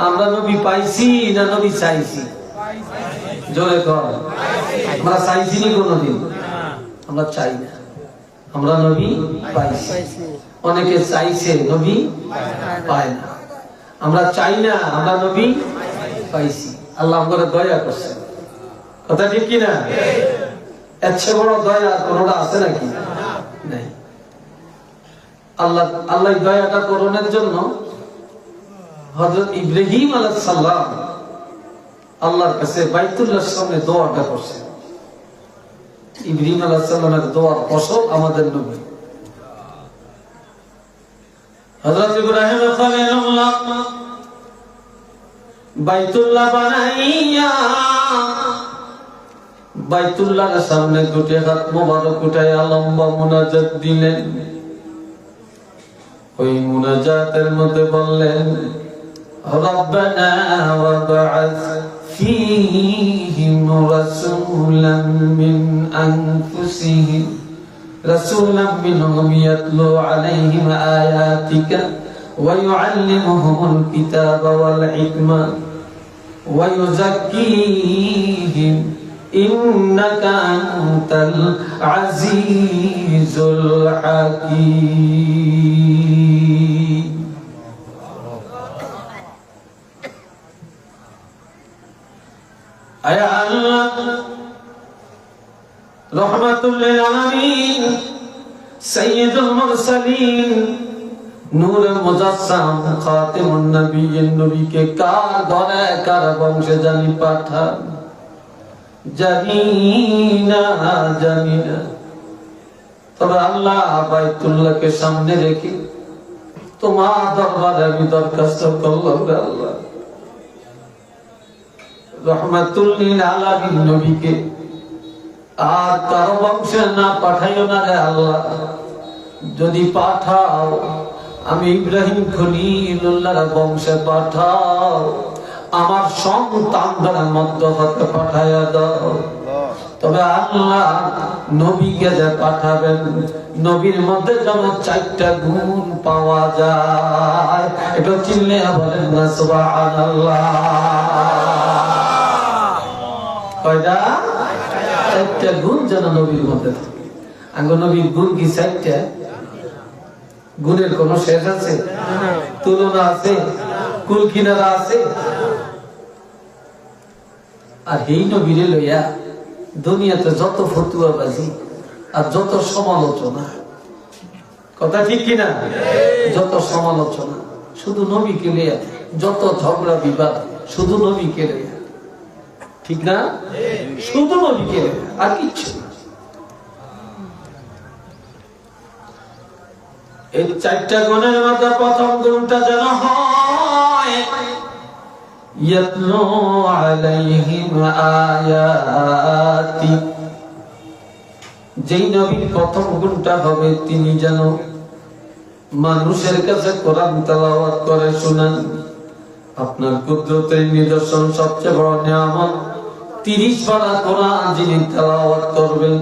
আমরা নবী পাইছি না নবী চাইছি? জোরে কর। আমরা চাইছি নি কোনদিন? আমরা চাই না, আমরা নবী পাইছি। অনেকে চাইছে, নবী পায় না। আমরা চাই না, আমরা নবী পাইছি। আল্লাহ আমাদের দয়া করছে, কথা ঠিক কিনা? এর চেয়ে বড় দয়া কোনটা আছে নাকি? নাই। আল্লাহ আল্লাহ দয়াটা করণের জন্য হযরত ইব্রাহিম আলাইহিস সালাম আল্লাহর কাছে বাইতুল্লাহর সামনে দোয়াটা করছে। ইব্রাহিম আলাইহিস সালামের দোয়ার ফসল আমাদের নবী হযরত ইব্রাহিম খলিলুল্লাহ বাইতুল্লাহ বানাইয়া বাইতুল্লাহর সামনে দুটি হাত মোবারক উঠায় লম্বা মুনাজাত দিলেন। ওই মুনাজাতের মধ্যে বললেন, রব্বানা ওয়াবআস ফীহিম রাসূলান মিন আনফুসিহিম রাসূলান মিনহুম ইয়াতলু আলাইহিম আয়াতিকা ওয়া ইউআল্লিমুহুমুল কিতাবা ওয়াল হিকমা ওয়া ইউযাক্কিহিম ইন্নাকা আনতাল আজিজুল হাকীম। আয়া আল্লাহ রহমাতুল লিল আলামিন সাইয়্যিদুল মুরসালিন নূরে মুজাসসাম খাতিমুন নবিয়্যিন নবীকে কার ঘরে কার বংশে জানি পাঠান জানিনা জানিনা। তবে আল্লাহ বাইতুল্লাহকে সামনে রেখে তোমার দরবারে আমি দরখাস্ত করলাম, আল্লাহ রহমাতুল লিল আলামিন নবীকে আর কারো বংশে না পাঠাইও না রে আল্লাহ। যদি পাঠাও আমি ইব্রাহিম খলিলুল্লাহর বংশে পাঠাও, আমার সন্তানদের মধ্যে হতে পাঠাইয়া দাও। তবে আল্লাহ নবীকে যে পাঠাবেন, নবীর মধ্যে যেন 4টা গুণ পাওয়া যায়। এটা চিনলে বলেন না সুবহানাল্লাহ। কয়টা? 4টা গুণ যেন নবীর মধ্যে থাকে। আঙ্গ নবীর গুণ কি 4টা? গুণের কোন শেষ আছে? তুলনা আছে? কুল কিনারা আছে? আর এই নবীরে লইয়া দুনিয়াতে যত ফতুয়াবাজি আর যত সমালোচনা, কথা ঠিক কিনা? যত সমালোচনা শুধু নবীকে লইয়া, যত ঝগড়া বিবাদ শুধু নবীকে লইয়া, ঠিক না? শুধু নবীকে লইয়া, আর কিচ্ছু না। এই 4টা গুণের মধ্যে প্রথম গুণটা যেন হয় ইয়াতলু আলাইহিম আয়াতি। যেই নবীর প্রথম গুণটা হবে তিনি যেন মানুষের কাছে কোরআন তেলাওয়াত করে শোনান। আপনার কুদরতের নিদর্শন সবচেয়ে বড় নিয়ামত 30 পারা কোরআন যিনি তেলাওয়াত করবেন,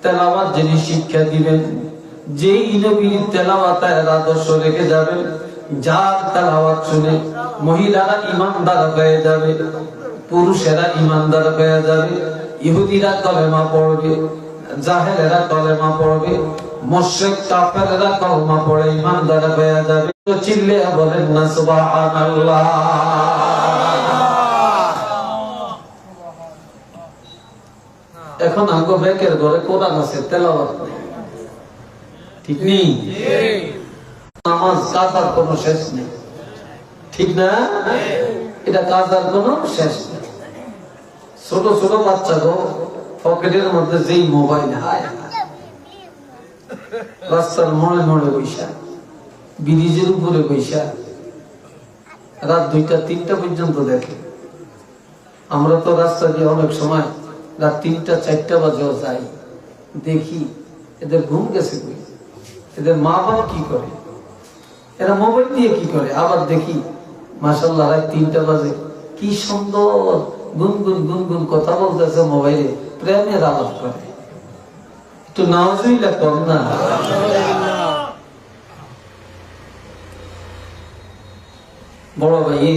তেলাওয়াত যিনি শিক্ষা দিবেন, যেই নবীর তেলাওয়াতের আদর্শ রেখে যাবেন, যার তেলাওয়াত শুনে মহিলারা ঈমানদার হয়ে যাবে, পুরুষেরা ঈমানদার হয়ে যাবে, ইহুদিরা কলেমা পড়বে, জাহেলেরা কলেমা পড়বে, মুশরিক কাফেররা কলেমা পড়ে ঈমানদার হয়ে যাবে। তো চিল্লে বলেন না সুবহানাল্লাহ। এখন আমগো বেকের ঘরে কোরআন আছে, তেলাওয়াত নেই, ঠিক নেই? নামাজ কাজার কোনো শেষ নেই, ঠিক না? এটা কাজার কোনো শেষ নেই। ছোট ছোট বাচ্চা গো পকেটের মধ্যে যেই মোবাইল, হায় রাস্তার মোড়ে মোড়ে বৈশা, ব্রিজের উপরে বৈশা রাত 2টা 3টা পর্যন্ত দেখে। আমরা তো রাস্তা দিয়ে অনেক সময় রাত 3টা 4টা বাজেও যাই, দেখি এদের ঘুম গেছে কই, এদের মা বাবা কি করে, এরা মোবাইল দিয়ে কি করে। আবার দেখি মাশাআল্লাহ রাত 3টা বাজে কি সুন্দর গুনগুন গুনগুন কথা বলতেছে মোবাইলে, প্রেমের আলাপ করে। একটু নাউজুবিল্লাহ কম না? বড় ভাইয়ে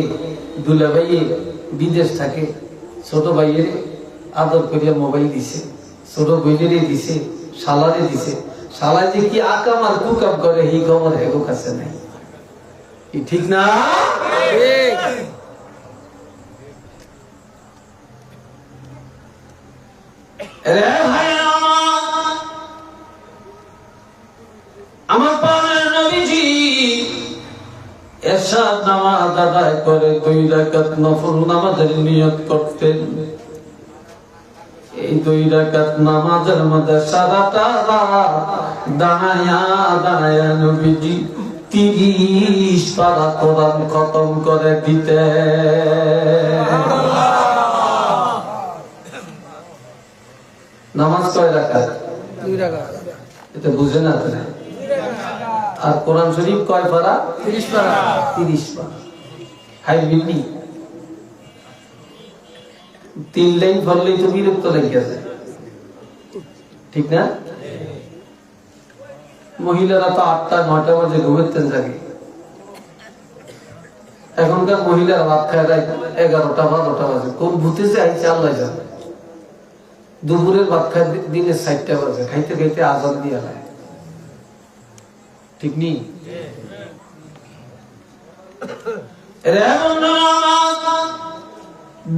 দুলা ভাইয়ে বিদেশ থাকে, ছোট ভাইয়ের আদর করিয়া মোবাইল দিছে, ছোট বইনেরে দিছে, শালারে দিছে। শালা যে কি আকাম আর কুকাম করে এই খবর হেগো কাছে নাই। ঠিক না? আমার প্রাণের নবীজি এরশাদ নামাজ আদায় করে 2 রাকাত নফল নামাজের নিয়ত করতেন। এই 2 রাকাত নামাজের মধ্যে সারাটা রাত দাঁড়ায়া দাঁড়ায়া নবীজি 30 পারা কোরআন খতম করে দিতেন। নামাজ কয় রাকাত? 2 রাকাত। এটা বুঝে না আপনি? আর কোরআন শরীফ কয় পারা? 30 পারা। 30 পারা। হাই বিনি 3 লাইন পড়লেই তো বিরক্ত লেগে যায়, ঠিক না? মহিলারা তো 8টা-9টা বাজে ঘুমাতেন জাগে। এখনকার মহিলারা ভাত খায় 11টা-12টা বাজে। কোন ভূতে যে আইছে আল্লাহ জানে। দুপুরের ভাত খায় দিনে 4টা বাজে, খাইতে খাইতে আজান দিয়ে যায়, ঠিক নেই?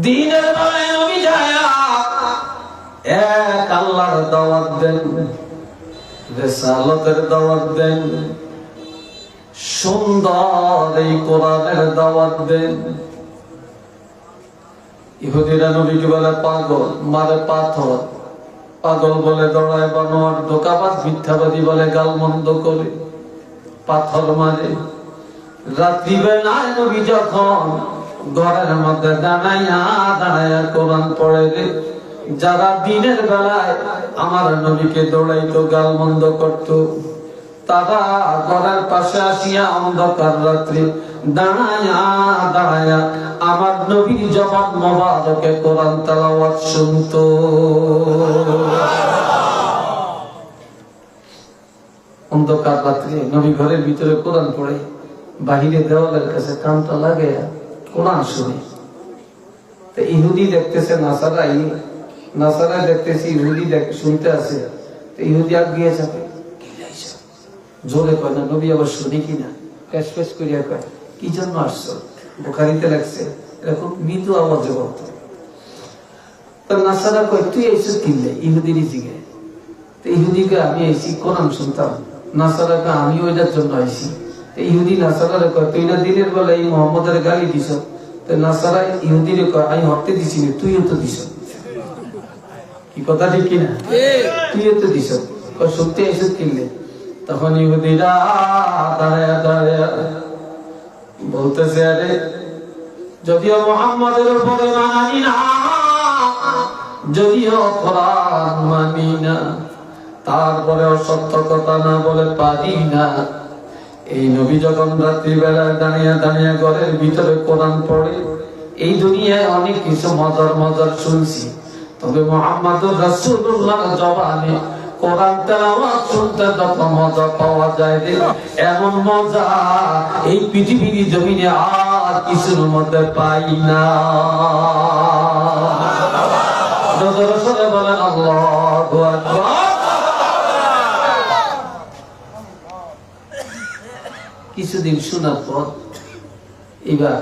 দিনের বেলায় নবী যায়া এক আল্লাহর দাওয়াত দেন, রিসালাতের দাওয়াত দেন, সুন্দর এই কোরআনের দাওয়াত দেন। ইহুদিরা নবীকে বলে পাগল, মারে পাথর, পাগল বলে দৌড়ায় বানোয়ার, ধোঁকাবাজ মিথ্যাবাদী বলে গালমন্দ করে, পাথর মারে। রাত্রিবেলায় নবী যখন ঘরের মধ্যে দাঁড়াইয়া দাঁড়াইয়া কোরআন পড়ে, যারা দিনের বেলায় আমার নবীকে দৌড়াইতো গালমন্দ করত, তারা ঘরের পাশে আসিয়া অন্ধকার রাত্রি দাঁড়াইয়া দাঁড়াইয়া আমার নবীর জবান মোবারকে কোরআন তেলাওয়াত শুনতো। অন্ধকার রাত্রে নবী ঘরের ভিতরে কোরআন পড়ে, বাহিরে দেওয়ালের কাছে কানটা লাগে কোরআন শুনে। তো ইহুদি দেখতেছে নাসারা দেখতেছে ইহুদি শুনতে আছে। তো ইহুদি আর গিয়ে যাবে, জোরে কয় না, নবী আবার শুনি কিনা, ক্যাশ করিয়া কয় কি জন্য আসছো? বুখারীতে লেখছে এরকম মৃদু আওয়াজে বলতো। তো নাসারা কয় তুই এসে কিনলে, ইহুদিরই জিগে। তো ইহুদিকে আমি আইসি কোরআন শুনতাম, নাসারাকে আমি ওইটার জন্য আইসি। ইহুদি নাসারারে কয় তুই না দিনের বেলা এই মোহাম্মদের গালি দিছ। তো নাসারা ইহুদিরে কয় আমি হরতে দিছি না, তুইও তো দিছ। কি কথা ঠিক কিনা? তুইও তো দিছ। কয় সত্যি এসে কিনলে? তখন ইহুদিরা দাঁড়ায়া দাঁড়ায়া বলতেছে আরে যদিও মুহাম্মাদের উপরে মানি না, যদিও কোরআন মানি না, তারপরেও সত্য কথা না বলে পারি না। এই নবী যখন রাত্রিবেলায় দাঁড়িয়ে দাঁড়িয়ে ঘরের ভিতরে কোরআন পড়ে, এই দুনিয়ায় অনেক কিছু মজার মজার শুনছি, তবে মুহাম্মদুর রাসূলুল্লাহর জবানে কোরআন তেলাওয়াত শুনতে যত মজা পাওয়া যায় রে, এমন মজা এই পৃথিবীর জমিনে আর কিছুর মধ্যে পাই না। রাসূল বলেন আল্লাহু আকবার। কিছুদিন শোনার পর এবার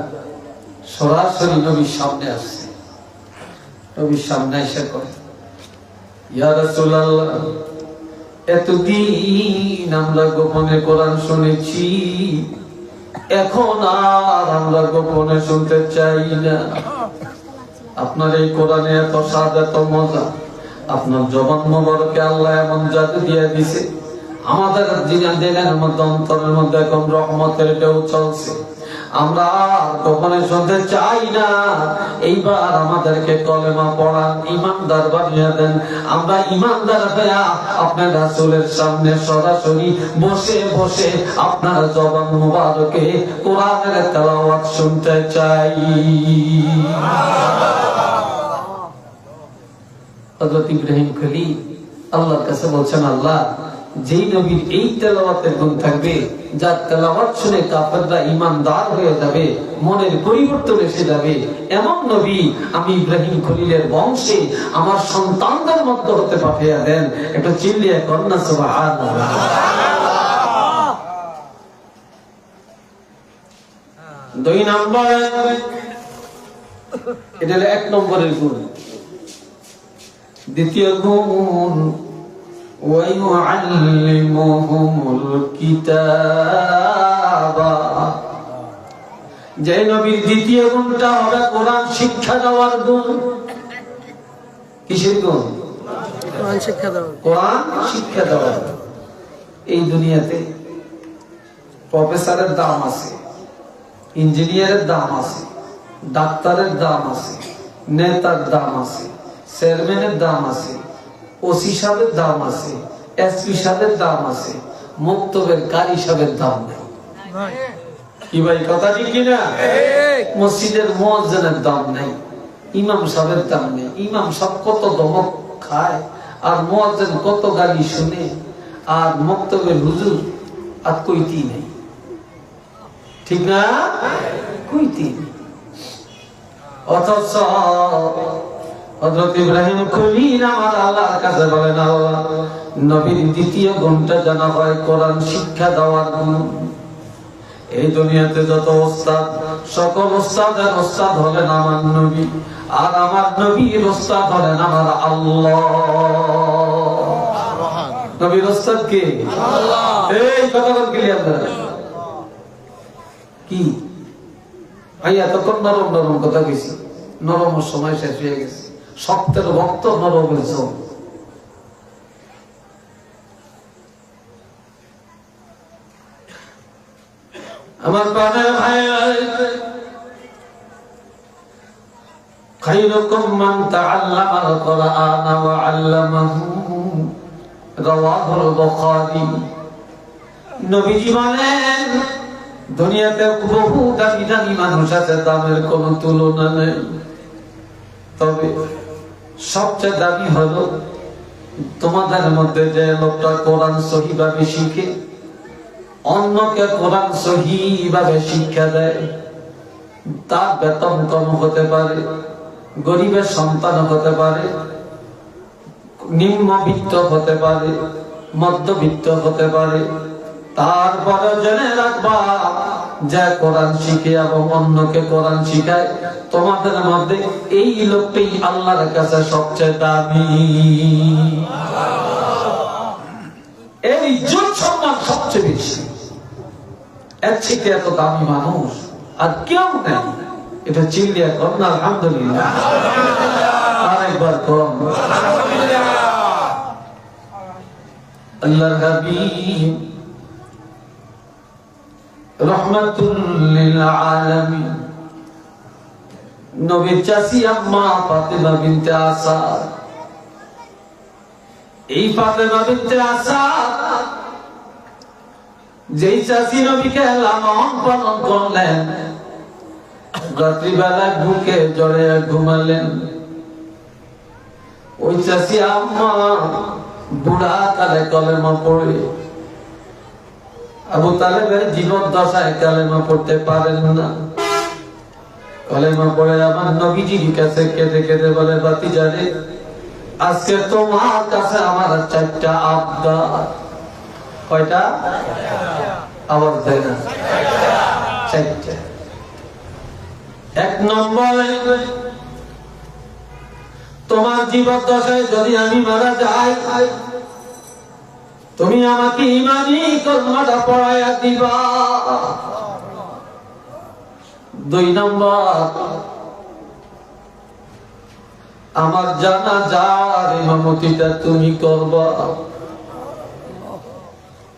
সরাসরি নবীর সামনে আসছে। নবীর সামনে এসে করে ইয়া রাসূলুল্লাহ, এতদিন আমরা গোপনে কোরআন শুনেছি, এখন আর আমরা গোপনে শুনতে চাই না। আপনার এই কোরআনে এত স্বাদ, এত মজা, আপনার জবান মোবারকে আল্লাহ এমন জাদু দিয়ে দিছে, আমাদের দিনের মধ্যে অন্তরের মধ্যে এখন রহমতের ঢেউ চলছে। আমরা আর গোপনে শুনতে চাই না, এইবার আমাদেরকে কলেমা পড়ান, ইমানদার বানিয়ে দেন। আমরা ইমানদার হয়ে আপনার রাসূলের সামনে সরাসরি বসে বসে আপনার জবান মুবারকে কোরআনের তেলাওয়াত শুনতে চাই। হযরত ইব্রাহিম খলিল আল্লাহর কাছে বলছেন, আল্লাহ যেই নবীর এই তেলাওয়াতের গুণ থাকবে, যার তেলাওয়াত শুনে কাফেররা ঈমানদার হয়ে যাবে, মনের পরিবর্তন এসে যাবে, এমন নবী আমি ইব্রাহিম খলিলের বংশে আমার সন্তানদের মধ্যে হতে পাঠিয়ে দেন। একটু চিল্লিয়ে কন্যা সুবহানাল্লাহ। দুই নম্বর, এটা হলো 1 নম্বরের গুণ। দ্বিতীয় গুণ, ওয়ায়ুআল্লিমুহুমুল কিতাবা। যে নবীর দ্বিতীয় গুণটা হবে কোরআন শিক্ষা দেওয়ার গুণ। কিসের গুণ? কোরআন শিক্ষা দেওয়া। কোরআন শিক্ষা দেওয়া। এই দুনিয়াতে প্রফেসরের দাম আছে, ইঞ্জিনিয়ারের দাম আছে, ডাক্তারের দাম আছে, নেতার দাম আছে, চেয়ারম্যানের দাম আছে, ওসি সাহেবের দাম আছে, এসপি সাহেবের দাম আছে, মুক্তবের কারি সাহেবের দাম নেই। কি ভাই কথা ঠিক কিনা? মসজিদের মুয়াজ্জিনের দাম নেই, ইমাম সাহেবের দাম নেই। ইমাম সাহেব কত ধমক খায় আর মুয়াজ্জিন কত গালি শুনে, আর মুক্তবের হুজুর আর কইতি নেই। ঠিক না? কইতি নেই। অথচ হযরত ইব্রাহিম খলিল আমার আল্লাহর কাছে বলেন, আল্লাহ নবীর দ্বিতীয় গুণটা জানা হয় কোরআন শিক্ষা দেওয়ার গুণ। এই দুনিয়াতে যত ওস্তাদ, সকল ওস্তাদের ওস্তাদ হলেন আমার নবী, আর আমার নবীর ওস্তাদ হলেন আমার আল্লাহ। নবীর ওস্তাদ কে? আল্লাহ। এই কথা ক্লিয়ার করেন কি ভাই? এতক্ষণ নরম নরম কথা কইছি, নরম সময় শেষ হয়ে গেছে। শক্তের ভক্ত নরমের জন্য। আমার প্রাণের ভাই, খায়রুকুম মান তাআল্লামাল কুরআনা ওয়া আল্লামাহু, রাওয়াহুল বুখারী। নবীজি বলেন, দুনিয়াতে বহু দামি দামি মানুষ আছে, দামের কোনো তুলনা নেই। তবে সবচেয়ে দামি হলো তোমাদের মধ্যে যে লোকটা কোরআন সহিভাবে শিখে, অন্যকে কোরআন সহিভাবে শিক্ষা দেয়। তার বেতন কম হতে পারে, গরিবের সন্তান হতে পারে, নিম্নবিত্ত হতে পারে, মধ্যবিত্ত হতে পারে, তারপরে জেনে রাখবা যে কোরআন শিখে এবং অন্যকে কোরআন শিখায়, তোমাদের মধ্যে এই লোকটি আল্লাহর কাছে সবচেয়ে দামি। এর ইজ্জত সম্মান সবচেয়ে বেশি। এর থেকে এত দামি মানুষ আর কেউ নেই। এটা চিল্লিয়া কর না আলহামদুলিল্লাহ। আরেকবার কর আল্লাহর হাবিব রহমাতুল লিল আলামিন, নবীর চাচি আম্মা ফাতেমা বিনতে আসাদ। এই ফাতেমা বিনতে আসাদ যেই চাচি নবীকে লালন পালন করলেন, রাত্রিবেলা বুকে জড়িয়ে ঘুমালেন। ওই চাচি আম্মা বুড়া কালে কলেমা পড়ে, আবু তালেবের জীবন দশায় কালেমা পড়তে পারেন না। কলেমা পড়ে আমার নবীজির কাছে কেঁদে কেঁদে বলে, ভাতিজারে, আজকে তোমার কাছে আমার 4টা আবদার। কয়টা? আবার দেয় না, 4টা। 1 নম্বরে, তোমার জীবন দশায় যদি আমি মারা যাই, তুমি আমাকে ইমানি কলমাটা পড়াইয়া দিবা। 2 নম্বর, আমার জানাজার ইমামতিটা তুমি করবা।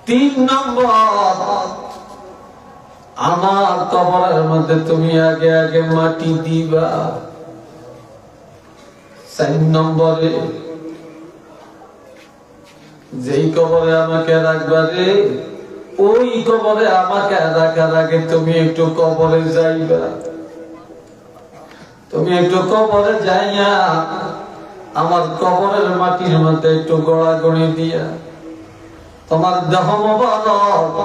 3 নম্বর, আমার কবরের মধ্যে তুমি আগে আগে মাটি দিবা। 4 নম্বরে, যেই কবরে আমাকে রাখবা রে, ওই কবরে আমাকে রাখার আগে তুমি একটু কবরে যাইবা। তুমি একটু কবরে যাইয়া আমার কবরের মাটির মধ্যে একটু গড়াগড়ি দিয়া তোমার দেহ মোবারক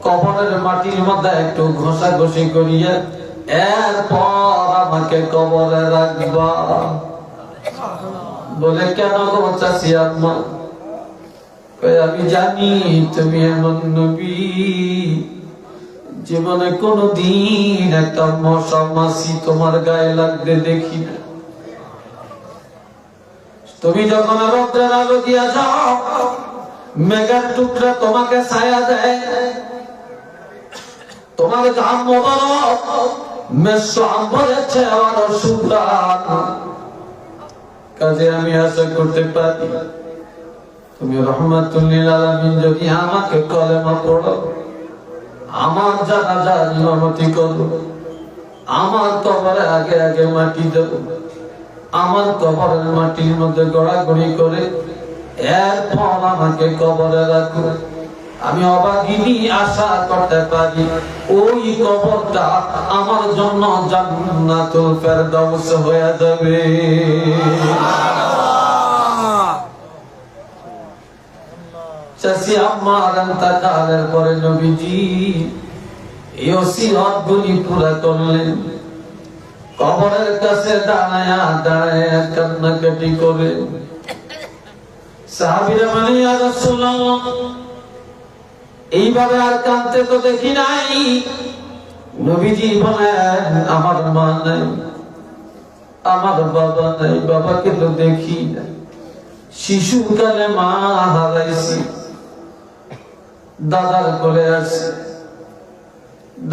কবরের মাটির মধ্যে একটু ঘষাঘষি করিয়া এরপর আমাকে কবরে রাখবা। বলে কেন গো চাচি আম্মা? আমি জানি তুমি এমন নবী জীবনে কোনদিন একটা মশা মাছি তোমার গায়ে লাগতে দেখি না। তুমি যখন রৌদ্রের আলো দিয়া যাও, মেঘের টুকরা তোমাকে ছায়া দেয়, তোমার ঘাম মোবারক মেঘ আম্বরের চেয়ে আরো সুপ্রাণ। কাজে আমি আশা করতে পারি তুমি রহমাতুল লিল আলামিন যদি আমাকে কলেমা পড়ো, আমার জানাজার ইমামতি করো, আমার কবরে আগে আগে মাটি দেব, আমার কবরের মাটির মধ্যে গড়াগড়ি করে এরপর আমাকে কবরে রাখো। আমি অবাগিনী আশা করতে পারি ওই কবরটা আমার জন্য জান্নাতুল ফেরদাউস হয়ে যাবে। চাচি আম্মার ইন্তেকালের পরে নবীজি এই ওসিয়ত গুলি পুরা করলেন। কবরের কাছে দাঁড়ায়া দাঁড়ায়া কান্নাকাটি করে সাহাবীরা বলে, ইয়া রাসূলুল্লাহ, এইভাবে আর কাঁদতে তো দেখি নাই। নবীজি বলেন, আমার মা নাই, আমার বাবা নাই, বাবাকে তো দেখি না, শিশুকালে মা হারাইছি, দাদার কোলে আসছে,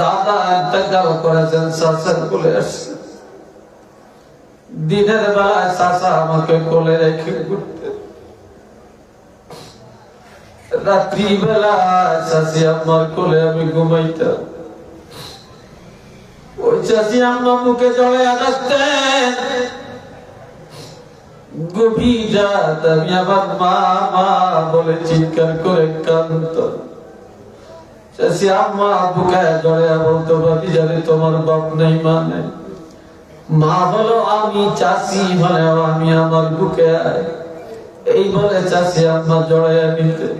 দাদা ইন্তেকাল করেছেন, চাচার কোলে আসছে, দিনের বেলায় চাচা আমাকে কোলে রেখে ঘুরতে, রাত্রি বেলায় চাচি আম্মার কোলে আমি ঘুমাইতাম। ওই চাচি আম্মা মুখে জড়াইয়া রাখতেন। গভীর রাত আমি আমার মা মা বলে চিৎকার করে কাঁদতাম। চাচি আম্মা বুকে জড়াইয়া বলতো, ভাবি জানে তোমার বাপ নেই মা নেই। মা বলো আমি, চাচি বলে আমি, আমার বুকে আয়, এই বলে চাচি আম্মা জড়াইয়া নিতে।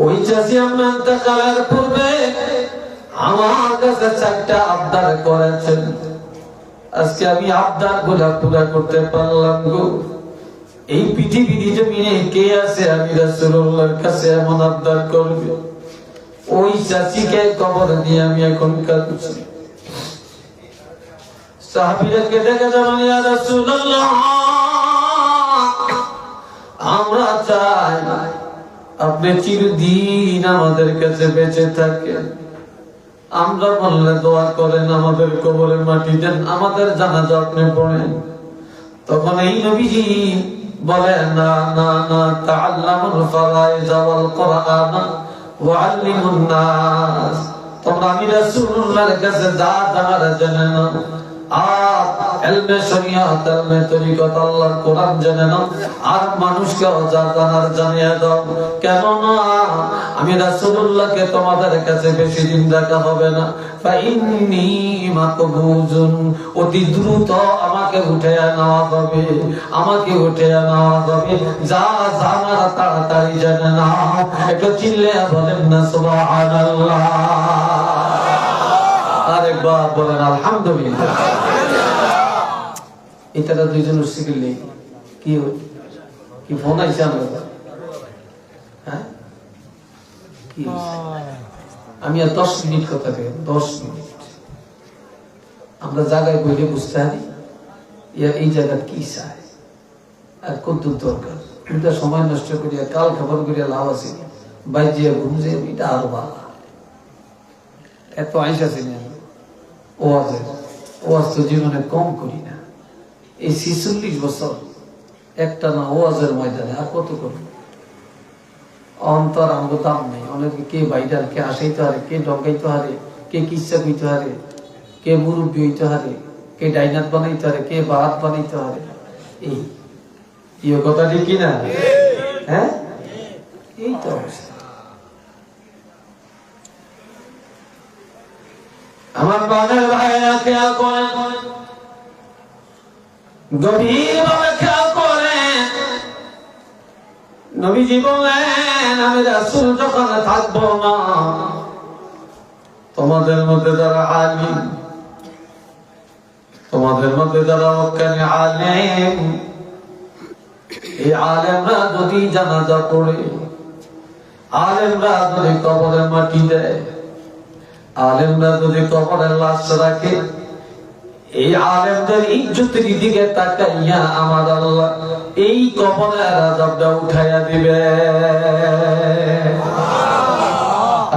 ওই চাচি আম্মা ইন্তেকালের পূর্বে আমার কাছে 4টা আবদার করেছেন। আজকে আমি আবদার গুলা পুরা করতে পারলাম গো। এই পৃথিবীর জমিনে কে আছে আমি রাসূলুল্লাহর কাছে এমন আবদার করবে? ওই চাচিকে কবর দিয়ে আমি এখন কাঁদছি। সাহাবীরা কেঁদে কেঁদে বলে, ইয়া রাসূলুল্লাহ, আমরা চাই আপনি চিরদিন আমাদের কাছে বেঁচে থাকেন। আমরা বললে দোয়া করেন আমাদের কবরে মাটি দেন, আমাদের জানাজা আপনি পড়েন। তখন এই নবীজি বলে, না না না, তাআল্লামুল ফারাইজ ওয়াল কুরআন ওয়া আল্লিমুন নাস। তোমরা আমি রাসূলুল্লাহর কাছে যা জানার জেনে নাও, আর ইলমে শরিয়াত, ইলমে তরিকত, আল্লাহর কোরআন জেনে নাও, আর মানুষকে যা জানার জানিয়ে দাও। কেননা আমি রাসূলুল্লাহকে তোমাদের কাছে বেশি দিন রাখা হবে না। ফাইন্নী মাকবুজুন, অতি দ্রুত আমাকে উঠে নেওয়া হবে, আমাকে উঠে নেওয়া হবে। যা জানার তাড়াতাড়ি জেনে নাও। একটু চিল্লে বলেন না সুবহানাল্লাহ। আরেকবার বলেন আলহামদুলিল্লাহ। এটা দুইজন শিখলে কি কি ফোন আইছে আমাদের? হ্যাঁ, আমি আর 10 মিনিট কথা বলি, 10 মিনিট আমরা জায়গায় বইলে বুঝতে পারি এই জায়গা কি চায় আর কত দরকার। কিন্তু সময় নষ্ট করিয়া কাল খবর করিয়া লাভ আছে, বাইজিয়া ঘুমছে, এটা আরো ভালো। এত আইসা আছে না ওয়াজের, ওয়াজ তো জীবনে কম করি না। এই 46 বছর একটা না ওয়াজের ময়দানে আর কত করব? অন্তর আমাকে দাম নেই। অনেকে কে বাইডার, কে আসাইতে হারে, কে ডঙ্গাইতে হারে, কে কিচ্ছা কইতে হারে, কে মুরব্বী হইতে হারে, কে ডাইনাত বানাইতে হারে, কে বাহাত বানাইতে হারে। এই কথা ঠিক কিনা? হ্যাঁ, এই তো অবস্থা। আমার বানের ভাইরা খেয়াল করেন, গভীরভাবে খেয়াল করেন। নবীজি বলেন আমি রাসূল যখন থাকবো না, তোমাদের মধ্যে যারা আলিম, তোমাদের মধ্যে যারা ওখানে আলেম, এই আলেমরা যদি জানাজা পড়ে, আলেমরা যদি কবরে মাটি দেয়, আলেমরা যদি কবরের লাশ রাখে, এই আলেমদের ইজ্জতের দিকে তাকাইয়া আমার আল্লাহ এই কবরের আযাবটা উঠাইয়া দিবে।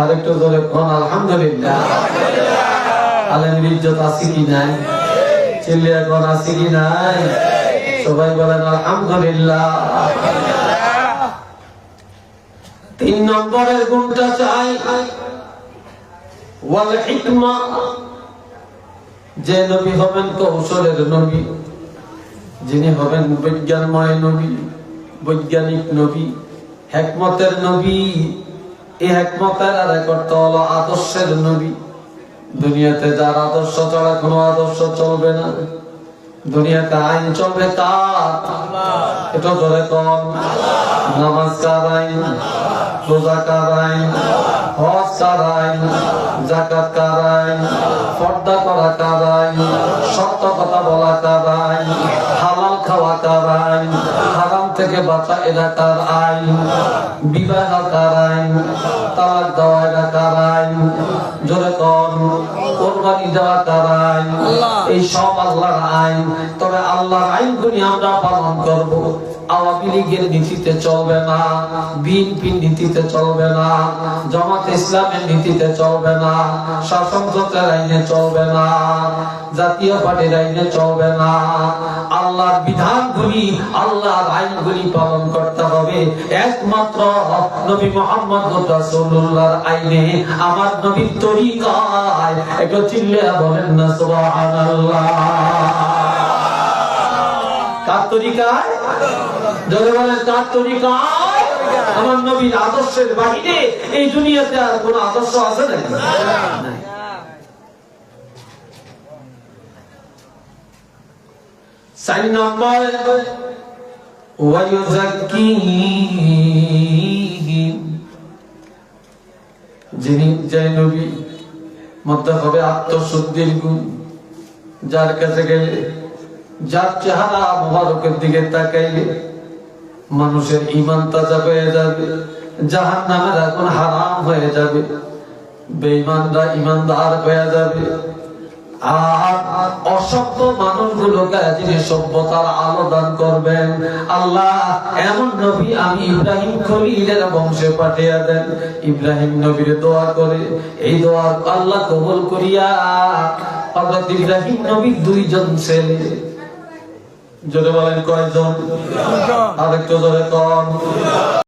আরেকটু জোরে কোন আলহামদুলিল্লাহ। আলেমের ইজ্জত আছে কি নাই? চিল্লিয়া কোন আছে কি নাই? সবাই বলেন আলহামদুলিল্লাহ। 3 নম্বরের গুণটা চাই ওয়াল হিকমা, যে নবী হবেন কৌশলের নবী, যিনি হবেন বিজ্ঞানময় নবী, বৈজ্ঞানিক নবী, হিকমতের নবী। এই হিকমতের আরেক অর্থ হলো আদর্শের নবী। দুনিয়াতে যার আদর্শ ছাড়া কোনো আদর্শ চলবে না। দুনিয়াতে আইন চলবে কার? এটা ধরে কম। নামাজ কার আইন, রোজা কার আইন, হজ কার আইন, যাকাত কার আইন, পর্দা করা কার আইন, সত্য কথা বলা কার আইন, হালাল খাওয়া কার আইন, হারাম থেকে বাঁচা এটা কার আইন, বিবাহ কার আইন, তালাক দেওয়া এটা কার আইন, জোরে কম। কোরবানি দেওয়া কার আইন? এই সব আল্লাহর আইন। তবে আল্লাহর আইনগুলি আমরা পালন করব। আওয়ামী লীগের নীতিতে চলবে না, বিএনপির নীতিতে চলবে না, জামাত ইসলামের নীতিতে চলবে না, শাসনতন্ত্রের আইনে চলবে না, জাতীয় পার্টির আইনে চলবে না। আল্লাহর বিধানগুলি, আল্লাহর আইনগুলি পালন করতে হবে একমাত্র নবী মুহাম্মদ রাসূলুল্লাহর আইনে, আমার নবীর তরিকায়। একটু চিল্লায়া বলেন না সুবহানাল্লাহ। কার তরিকায়? জোরে বলেন কার তরিকায়? আমার নবীর আদর্শের বাহিরে এই দুনিয়াতে আর কোন আদর্শ আছে নাকি? নাই। 4 নম্বর ওয়ায়ুযাক্কিহিম, যিনি যে নবী মধ্যে হবে আত্মশুদ্ধির গুণ। যার কাছে গেলে, যার চেহারা মুবারকের দিকে তাকাইলে মানুষের ঈমান তাজা হয়ে যাবে, জাহান্নামের আগুন হারাম হয়ে যাবে, বেঈমানরা ঈমানদার হয়ে যাবে। আর অসভ্য মানুষগুলোকে যিনি সভ্যতার আলো দান করবেন, আল্লাহ এমন নবী আমি ইব্রাহিম খলিলের বংশে পাঠিয়ে দেন। ইব্রাহিম নবীর দোয়া করে, এই দোয়া আল্লাহ কবুল করিয়া হযরত ইব্রাহিম নবীর 2 জন ছেলে, জোরে বলেন কয়জন? আরেকটু জোরে কন।